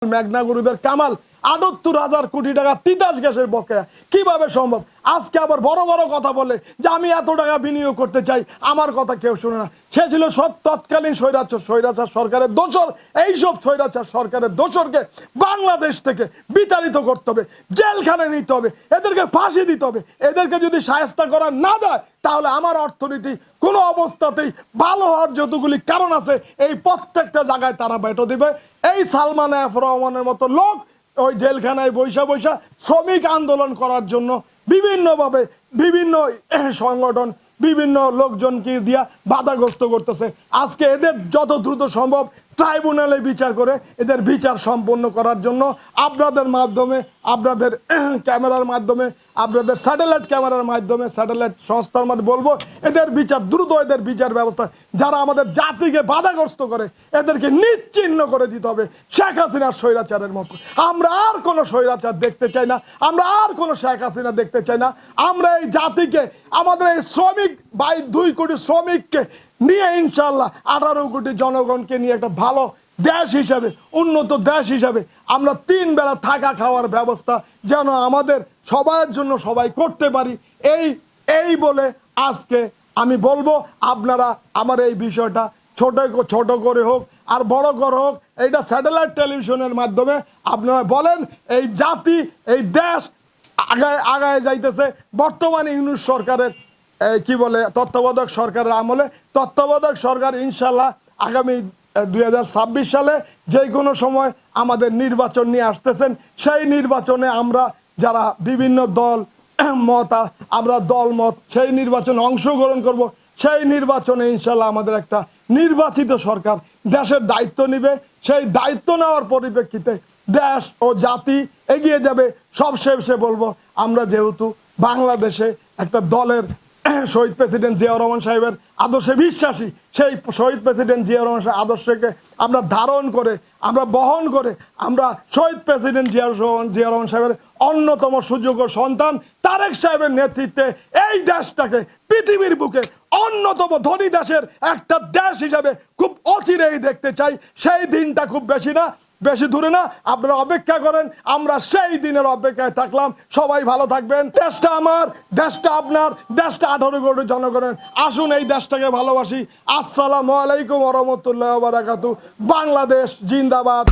মেঘনা গ্রুপের কামাল ৭৮,০০০ কোটি টাকা তিতাস গ্যাসের বকেয়া কিভাবে সম্ভব? আজকে আবার বড় বড় কথা বলে যে আমি এত টাকা বিনিয়োগ করতে চাই, আমার কথা কেউ শুনে না। সে ছিল সব তৎকালীন স্বৈরাচার সরকারের দোসর। এইসব স্বৈরাচার সরকারের দোসরকে বাংলাদেশ থেকে বিতাড়িত করতে হবে, জেলখানায় নিতে হবে, এদেরকে ফাঁসি দিতে হবে। এদেরকে যদি শায়েস্তা করা না যায় তাহলে আমার অর্থনীতি কোনো অবস্থাতেই ভালো হওয়ার যতগুলি কারণ আছে এই প্রত্যেকটা জায়গায় তারা বেটো দিবে। এই সালমান এফ রহমানের মতো লোক ওই জেলখানায় বৈশা বৈশা শ্রমিক আন্দোলন করার জন্য বিভিন্নভাবে বিভিন্ন সংগঠন বিভিন্ন লোকজনকে দিয়া বাধাগ্রস্ত করতেছে। আজকে এদের যত দ্রুত সম্ভব ট্রাইব্যুনালে বিচার করে এদের বিচার সম্পন্ন করার জন্য আপনাদের মাধ্যমে, আপনাদের ক্যামেরার মাধ্যমে, আপনাদের স্যাটেলাইট ক্যামেরার মাধ্যমে, স্যাটেলাইট সংস্থার মাধ্যমে বলবো এদের বিচার দ্রুত, এদের বিচার ব্যবস্থা যারা আমাদের জাতিকে বাধাগ্রস্ত করে এদেরকে নিশ্চিহ্ন করে দিতে হবে শেখ হাসিনার স্বৈরাচারের মতো। আমরা আর কোনো স্বৈরাচার দেখতে চাই না, আমরা আর কোনো শেখ হাসিনা দেখতে চাই না। আমরা এই জাতিকে, আমাদের এই শ্রমিক ২ কোটি শ্রমিককে নিয়ে ইনশাল্লাহ ১৮ কোটি জনগণকে নিয়ে একটা ভালো দেশ হিসাবে, উন্নত দেশ হিসাবে আমরা ৩ বেলা থাকা খাওয়ার ব্যবস্থা যেন আমাদের সবার জন্য সবাই করতে পারি। এই বলে আজকে আমি বলবো আপনারা আমার এই বিষয়টা ছোট করে হোক আর বড় করে হোক, এইটা স্যাটেলাইট টেলিভিশনের মাধ্যমে আপনারা বলেন এই জাতি, এই দেশ আগায় যাইতেছে। বর্তমানে ইউনূস সরকারের কি বলে তত্ত্বাবধায়ক সরকারের আমলে, তত্ত্বাবধায়ক সরকার ইনশাল্লাহ আগামী ২০২৬ সালে যে কোনো সময় আমাদের নির্বাচন নিয়ে আসতেছেন। সেই নির্বাচনে আমরা যারা বিভিন্ন দল আমরা দলমত সেই নির্বাচনে অংশগ্রহণ করব। সেই নির্বাচনে ইনশাল্লাহ আমাদের একটা নির্বাচিত সরকার দেশের দায়িত্ব নেবে। সেই দায়িত্ব নেওয়ার পরিপ্রেক্ষিতে দেশ ও জাতি এগিয়ে যাবে। সবশেষে বলবো আমরা যেহেতু বাংলাদেশে একটা দলের শহীদ প্রেসিডেন্ট জিয়াউর রহমান সাহেবের আদর্শে বিশ্বাসী, সেই শহীদ প্রেসিডেন্ট জিয়াউর রহমান সাহেবের আদর্শকে আমরা ধারণ করে, আমরা বহন করে, আমরা শহীদ প্রেসিডেন্ট জিয়াউর রহমান সাহেবের অন্যতম সুযোগ্য সন্তান তারেক সাহেবের নেতৃত্বে এই দেশটাকে পৃথিবীর বুকে অন্যতম ধনী দেশের একটা দেশ হিসাবে খুব অচিরেই দেখতে চাই। সেই দিনটা খুব বেশি দূরে না, আপনারা অপেক্ষা করেন, আমরা সেই দিনের অপেক্ষায় থাকলাম। সবাই ভালো থাকবেন। দেশটা আমার, দেশটা আপনার, দেশটা ১৮ কোটি জনগণের। আসুন এই দেশটাকে ভালোবাসি। আসসালামু আলাইকুম ওয়া রাহমাতুল্লাহি ওয়া বারাকাতুহু। বাংলাদেশ জিন্দাবাদ।